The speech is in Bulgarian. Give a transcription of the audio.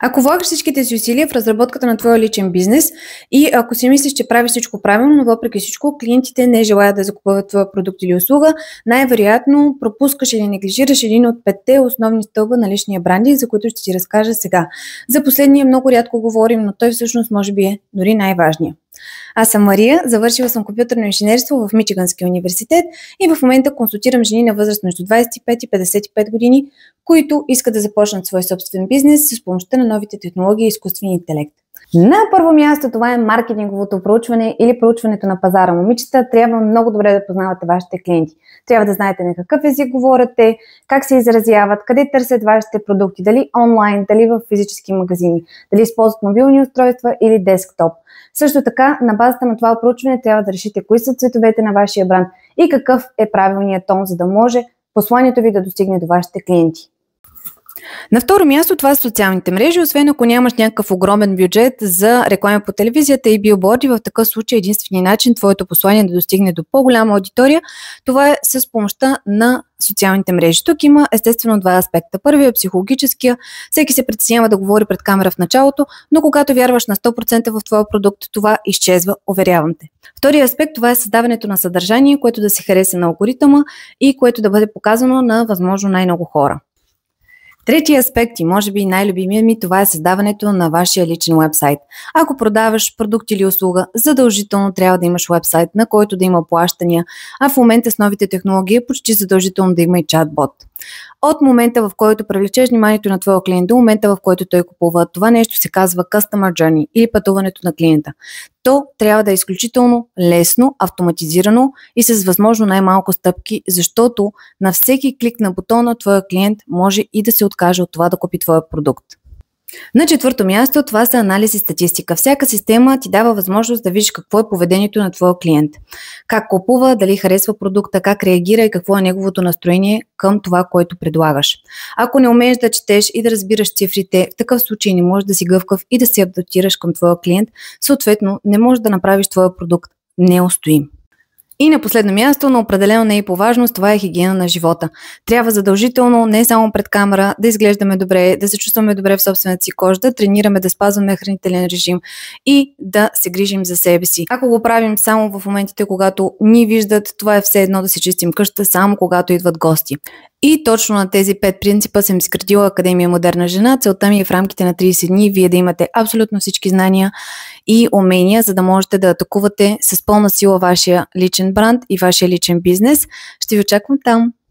Ако влагаш всичките си усилия в разработката на твоя личен бизнес и ако си мислиш, че правиш всичко правилно, но въпреки всичко клиентите не желаят да закупуват твоя продукт или услуга, най-вероятно пропускаш или неглижираш един от петте основни стълба на личния брандинг, за които ще ти разкажа сега. За последния много рядко говорим, но той всъщност може би е дори най-важният. Аз съм Мария, завършила съм компютърно инженерство в Мичиганския университет и в момента консултирам жени на възраст между 25 и 55 години, които искат да започнат свой собствен бизнес с помощта на новите технологии и изкуствен интелект. На първо място това е маркетинговото проучване или проучването на пазара. Момичета, трябва много добре да познавате вашите клиенти. Трябва да знаете на какъв език говорите, как се изразяват, къде търсят вашите продукти, дали онлайн, дали в физически магазини, дали използват мобилни устройства или десктоп. Също така, на базата на това проучване трябва да решите кои са цветовете на вашия бранд и какъв е правилният тон, за да може посланието ви да достигне до вашите клиенти. На второ място това са социалните мрежи, освен ако нямаш някакъв огромен бюджет за реклами по телевизията и билборди. В такъв случай единственият начин твоето послание да достигне до по-голяма аудитория, това е с помощта на социалните мрежи. Тук има естествено два аспекта. Първият е психологическия. Всеки се притеснява да говори пред камера в началото, но когато вярваш на 100% в твоя продукт, това изчезва, уверявам те. Вторият аспект, това е създаването на съдържание, което да се хареса на алгоритъма и което да бъде показано на възможно най-много хора. Третия аспект и може би най-любимият ми, това е създаването на вашия личен уебсайт. Ако продаваш продукт или услуга, задължително трябва да имаш уебсайт, на който да има плащания, а в момента с новите технологии е почти задължително да има и чатбот. От момента, в който привлечеш вниманието на твоя клиент до момента, в който той купува, това нещо се казва Customer Journey или пътуването на клиента. То трябва да е изключително лесно, автоматизирано и с възможно най-малко стъпки, защото на всеки клик на бутона твоя клиент може и да се откаже от това да купи твоя продукт. На четвърто място това са анализ и статистика. Всяка система ти дава възможност да видиш какво е поведението на твоя клиент. Как купува, дали харесва продукта, как реагира и какво е неговото настроение към това, което предлагаш. Ако не умееш да четеш и да разбираш цифрите, в такъв случай не можеш да си гъвкав и да се адаптираш към твоя клиент, съответно не можеш да направиш твоя продукт неустоим. И на последно място, но определено не и по важност, това е хигиена на живота. Трябва задължително, не само пред камера, да изглеждаме добре, да се чувстваме добре в собствената си кожа, да тренираме, да спазваме хранителен режим и да се грижим за себе си. Ако го правим само в моментите, когато ни виждат, това е все едно да си чистим къщата, само когато идват гости. И точно на тези 5 принципа съм изградила Академия Модерна жена. Целта ми е в рамките на 30 дни вие да имате абсолютно всички знания и умения, за да можете да атакувате с пълна сила вашия личен бранд и вашия личен бизнес. Ще ви очаквам там!